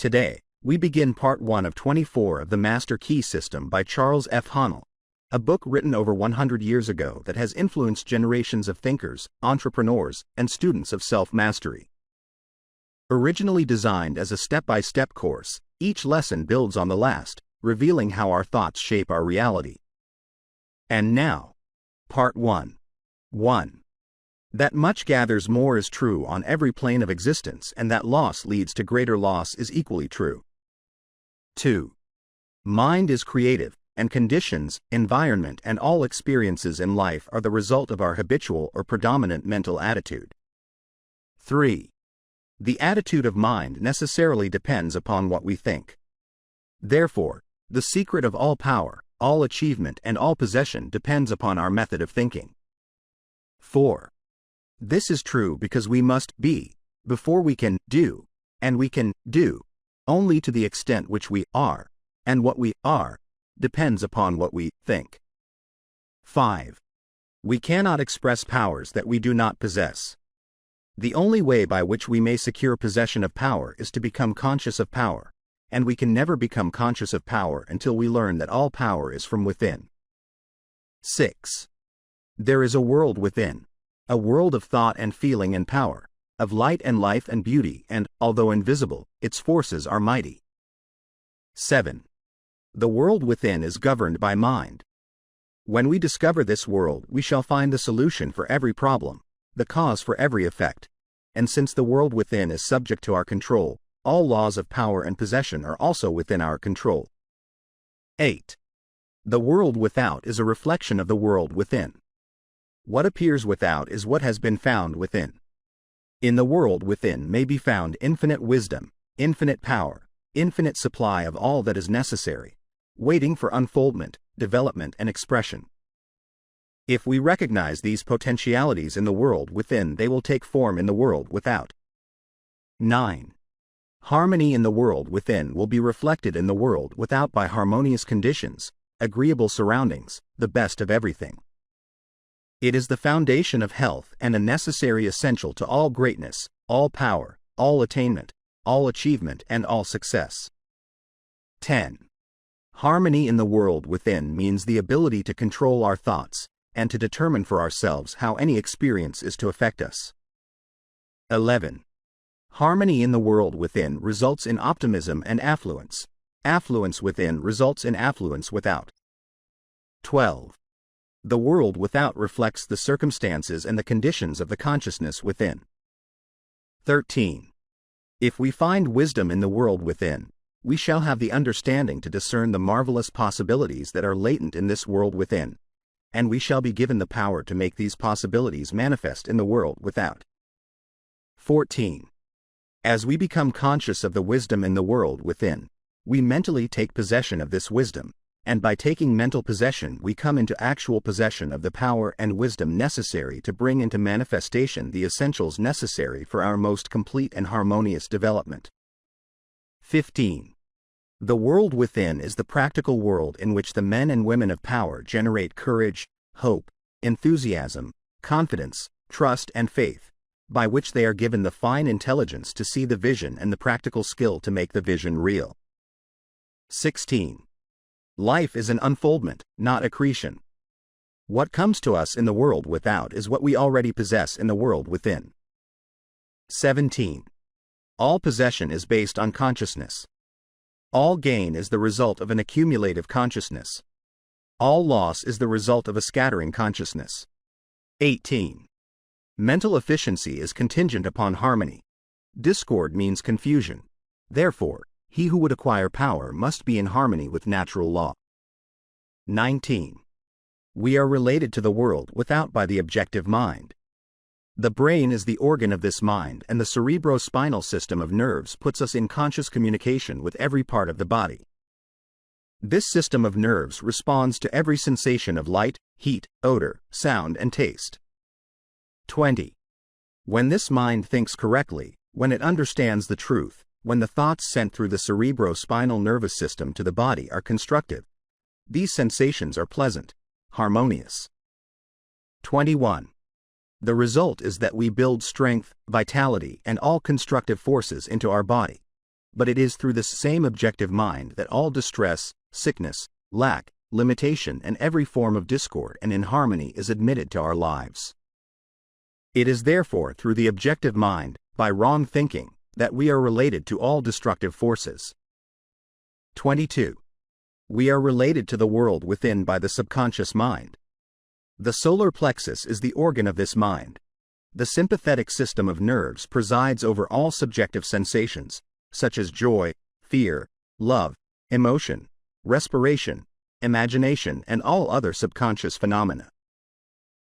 Today, we begin part 1 of 24 of the Master Key System by Charles F. Haanel, a book written over 100 years ago that has influenced generations of thinkers, entrepreneurs, and students of self-mastery. Originally designed as a step-by-step course, each lesson builds on the last, revealing how our thoughts shape our reality. And now, Part 1. 1. That much gathers more is true on every plane of existence, and that loss leads to greater loss is equally true. 2. Mind is creative, and conditions, environment, and all experiences in life are the result of our habitual or predominant mental attitude. 3. The attitude of mind necessarily depends upon what we think. Therefore, the secret of all power, all achievement, and all possession depends upon our method of thinking. 4. This is true because we must be, before we can do, and we can do, only to the extent which we are, and what we are, depends upon what we think. 5. We cannot express powers that we do not possess. The only way by which we may secure possession of power is to become conscious of power, and we can never become conscious of power until we learn that all power is from within. 6. There is a world within, a world of thought and feeling and power, of light and life and beauty, and, although invisible, its forces are mighty. 7. The world within is governed by mind. When we discover this world, we shall find the solution for every problem, the cause for every effect, and since the world within is subject to our control, all laws of power and possession are also within our control. 8. The world without is a reflection of the world within. What appears without is what has been found within. In the world within may be found infinite wisdom, infinite power, infinite supply of all that is necessary, waiting for unfoldment, development, and expression. If we recognize these potentialities in the world within, they will take form in the world without. 9. Harmony in the world within will be reflected in the world without by harmonious conditions, agreeable surroundings, the best of everything. It is the foundation of health and a necessary essential to all greatness, all power, all attainment, all achievement, and all success. 10. Harmony in the world within means the ability to control our thoughts, and to determine for ourselves how any experience is to affect us. 11. Harmony in the world within results in optimism and affluence. Affluence within results in affluence without. 12. The world without reflects the circumstances and the conditions of the consciousness within. 13. If we find wisdom in the world within, we shall have the understanding to discern the marvelous possibilities that are latent in this world within, and we shall be given the power to make these possibilities manifest in the world without. 14. As we become conscious of the wisdom in the world within, we mentally take possession of this wisdom, and by taking mental possession we come into actual possession of the power and wisdom necessary to bring into manifestation the essentials necessary for our most complete and harmonious development. 15. The world within is the practical world in which the men and women of power generate courage, hope, enthusiasm, confidence, trust, and faith, by which they are given the fine intelligence to see the vision and the practical skill to make the vision real. 16. Life is an unfoldment, not accretion. What comes to us in the world without is what we already possess in the world within. 17. All possession is based on consciousness. All gain is the result of an accumulative consciousness. All loss is the result of a scattering consciousness. 18. Mental efficiency is contingent upon harmony. Discord means confusion. Therefore, he who would acquire power must be in harmony with natural law. 19. We are related to the world without by the objective mind. The brain is the organ of this mind, and the cerebrospinal system of nerves puts us in conscious communication with every part of the body. This system of nerves responds to every sensation of light, heat, odor, sound, and taste. 20. When this mind thinks correctly, when it understands the truth, when the thoughts sent through the cerebrospinal nervous system to the body are constructive, these sensations are pleasant, harmonious. 21. The result is that we build strength, vitality, and all constructive forces into our body. but it is through this same objective mind that all distress, sickness, lack, limitation, and every form of discord and inharmony is admitted to our lives. It is therefore through the objective mind, by wrong thinking, that we are related to all destructive forces. 22. We are related to the world within by the subconscious mind. The solar plexus is the organ of this mind. The sympathetic system of nerves presides over all subjective sensations, such as joy, fear, love, emotion, respiration, imagination, and all other subconscious phenomena.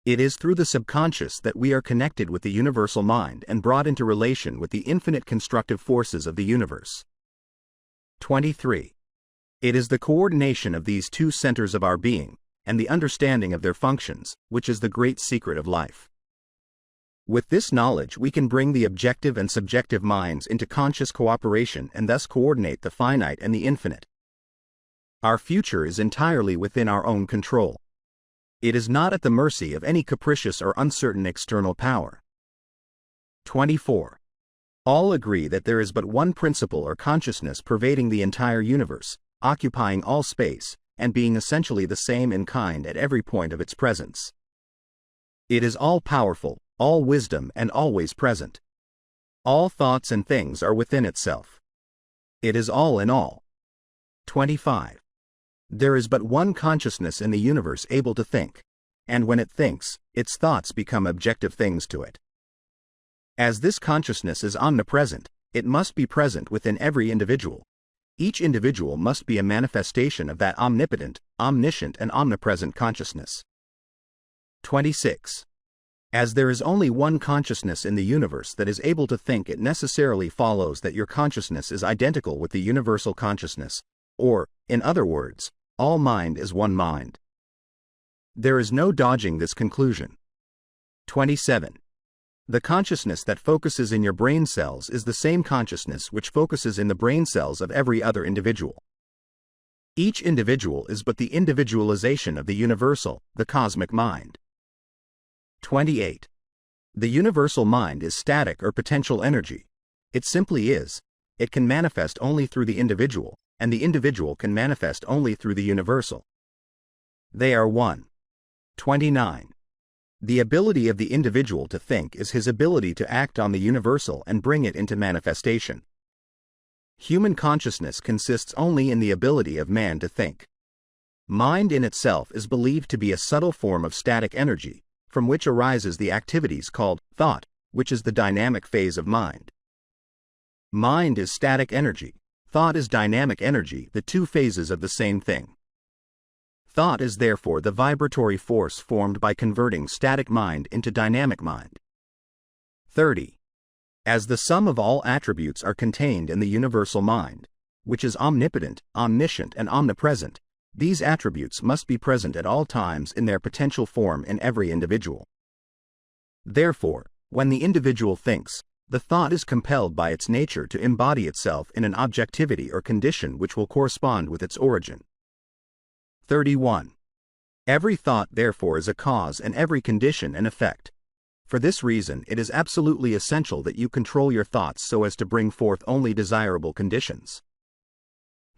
It is through the subconscious that we are connected with the universal mind and brought into relation with the infinite constructive forces of the universe. 23. It is the coordination of these two centers of our being, and the understanding of their functions, which is the great secret of life. With this knowledge we can bring the objective and subjective minds into conscious cooperation and thus coordinate the finite and the infinite. Our future is entirely within our own control. It is not at the mercy of any capricious or uncertain external power. 24. All agree that there is but one principle or consciousness pervading the entire universe, occupying all space, and being essentially the same in kind at every point of its presence. It is all-powerful, all-wisdom, and always present. All thoughts and things are within itself. It is all in all. 25. There is but one consciousness in the universe able to think, and when it thinks, its thoughts become objective things to it. As this consciousness is omnipresent, it must be present within every individual. Each individual must be a manifestation of that omnipotent, omniscient, and omnipresent consciousness. 26. As there is only one consciousness in the universe that is able to think, it necessarily follows that your consciousness is identical with the universal consciousness, or, in other words, all mind is one mind. There is no dodging this conclusion. 27. The consciousness that focuses in your brain cells is the same consciousness which focuses in the brain cells of every other individual. Each individual is but the individualization of the universal, the cosmic mind. 28. The universal mind is static or potential energy. It simply is. It can manifest only through the individual, and the individual can manifest only through the universal. They are one. 29. The ability of the individual to think is his ability to act on the universal and bring it into manifestation. Human consciousness consists only in the ability of man to think. Mind in itself is believed to be a subtle form of static energy, from which arises the activities called thought, which is the dynamic phase of mind. Mind is static energy, thought is dynamic energy, the two phases of the same thing. Thought is therefore the vibratory force formed by converting static mind into dynamic mind. 30. As the sum of all attributes are contained in the universal mind, which is omnipotent, omniscient, and omnipresent, these attributes must be present at all times in their potential form in every individual. Therefore, when the individual thinks, the thought is compelled by its nature to embody itself in an objectivity or condition which will correspond with its origin. 31. Every thought therefore is a cause and every condition an effect. For this reason it is absolutely essential that you control your thoughts so as to bring forth only desirable conditions.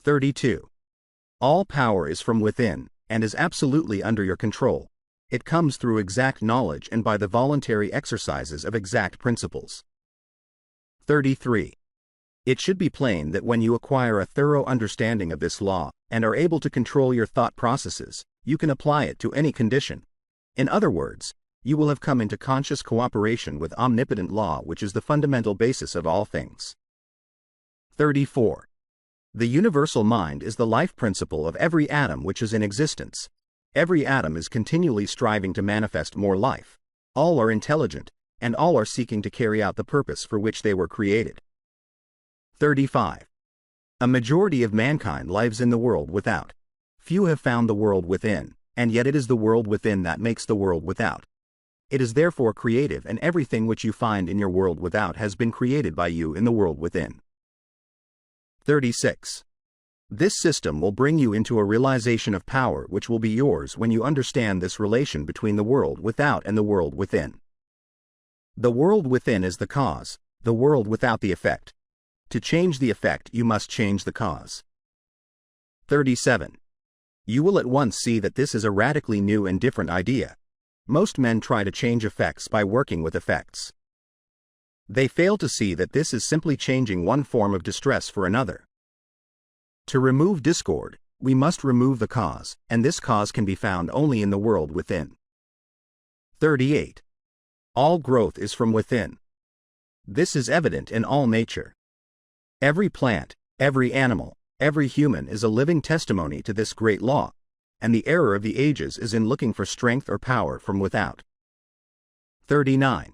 32. All power is from within, and is absolutely under your control. It comes through exact knowledge and by the voluntary exercises of exact principles. 33. It should be plain that when you acquire a thorough understanding of this law, and are able to control your thought processes, you can apply it to any condition. In other words, you will have come into conscious cooperation with omnipotent law, which is the fundamental basis of all things. 34. The universal mind is the life principle of every atom which is in existence. Every atom is continually striving to manifest more life. All are intelligent, and all are seeking to carry out the purpose for which they were created. 35. A majority of mankind lives in the world without. Few have found the world within, and yet it is the world within that makes the world without. It is therefore creative, and everything which you find in your world without has been created by you in the world within. 36. This system will bring you into a realization of power which will be yours when you understand this relation between the world without and the world within. The world within is the cause, the world without the effect. To change the effect, you must change the cause. 37. You will at once see that this is a radically new and different idea. Most men try to change effects by working with effects. They fail to see that this is simply changing one form of distress for another. To remove discord, we must remove the cause, and this cause can be found only in the world within. 38. All growth is from within. This is evident in all nature. Every plant, every animal, every human is a living testimony to this great law, and the error of the ages is in looking for strength or power from without. 39.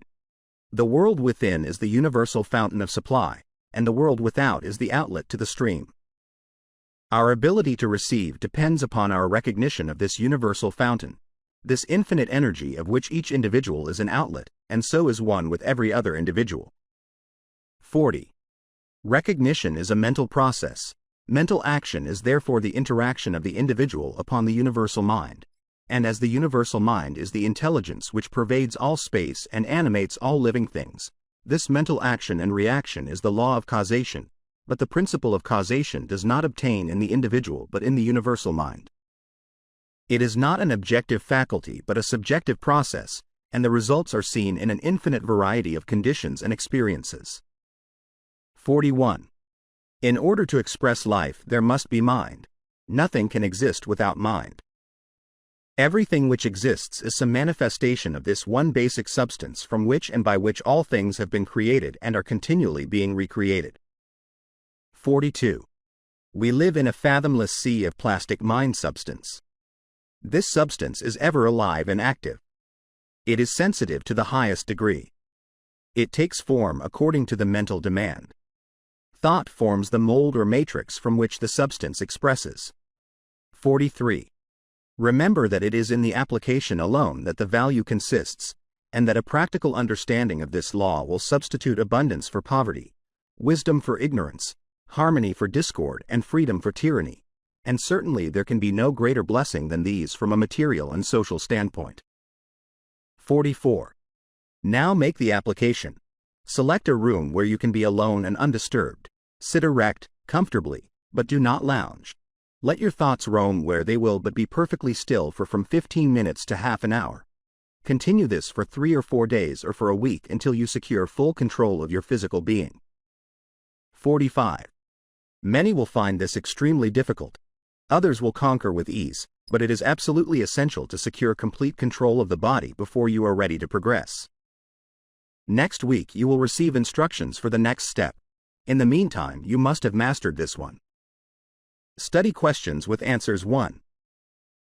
The world within is the universal fountain of supply, and the world without is the outlet to the stream. Our ability to receive depends upon our recognition of this universal fountain, this infinite energy of which each individual is an outlet, and so is one with every other individual. 40. Recognition is a mental process. Mental action is therefore the interaction of the individual upon the universal mind, and as the universal mind is the intelligence which pervades all space and animates all living things, this mental action and reaction is the law of causation, but the principle of causation does not obtain in the individual but in the universal mind. It is not an objective faculty but a subjective process, and the results are seen in an infinite variety of conditions and experiences. 41. In order to express life, there must be mind. Nothing can exist without mind. Everything which exists is some manifestation of this one basic substance from which and by which all things have been created and are continually being recreated. 42. We live in a fathomless sea of plastic mind substance. This substance is ever alive and active. It is sensitive to the highest degree. It takes form according to the mental demand. Thought forms the mold or matrix from which the substance expresses. 43. Remember that it is in the application alone that the value consists, and that a practical understanding of this law will substitute abundance for poverty, wisdom for ignorance, harmony for discord, and freedom for tyranny, and certainly there can be no greater blessing than these from a material and social standpoint. 44. Now make the application. Select a room where you can be alone and undisturbed. Sit erect, comfortably, but do not lounge. Let your thoughts roam where they will, but be perfectly still for from 15 minutes to half an hour. Continue this for 3 or 4 days or for a week until you secure full control of your physical being. 45. Many will find this extremely difficult. Others will conquer with ease, but it is absolutely essential to secure complete control of the body before you are ready to progress. Next week you will receive instructions for the next step. In the meantime, you must have mastered this one. Study questions with answers. 1.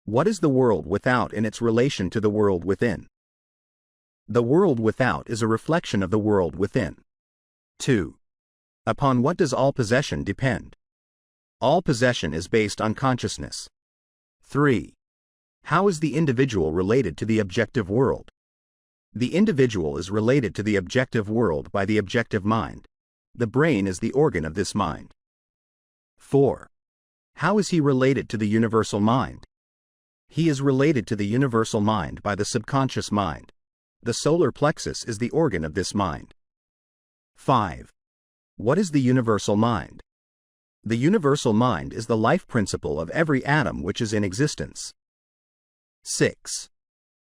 What is the world without in its relation to the world within? The world without is a reflection of the world within. 2. Upon what does all possession depend? All possession is based on consciousness. 3. How is the individual related to the objective world? The individual is related to the objective world by the objective mind. The brain is the organ of this mind. 4. How is he related to the universal mind? He is related to the universal mind by the subconscious mind. The solar plexus is the organ of this mind. 5. What is the universal mind? The universal mind is the life principle of every atom which is in existence. 6.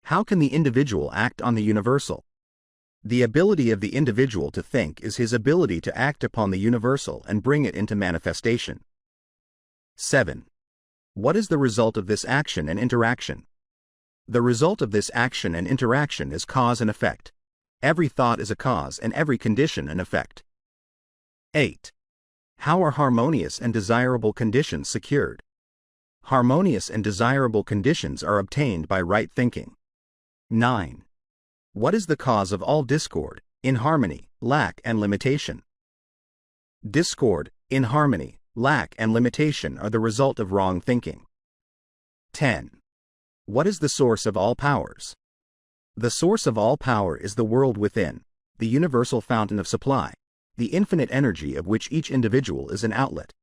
How can the individual act on the universal? The ability of the individual to think is his ability to act upon the universal and bring it into manifestation. 7. What is the result of this action and interaction? The result of this action and interaction is cause and effect. Every thought is a cause and every condition an effect. 8. How are harmonious and desirable conditions secured? Harmonious and desirable conditions are obtained by right thinking. 9. What is the cause of all discord, inharmony, lack, and limitation? Discord, inharmony, lack, and limitation are the result of wrong thinking. 10. What is the source of all powers? The source of all power is the world within, the universal fountain of supply, the infinite energy of which each individual is an outlet,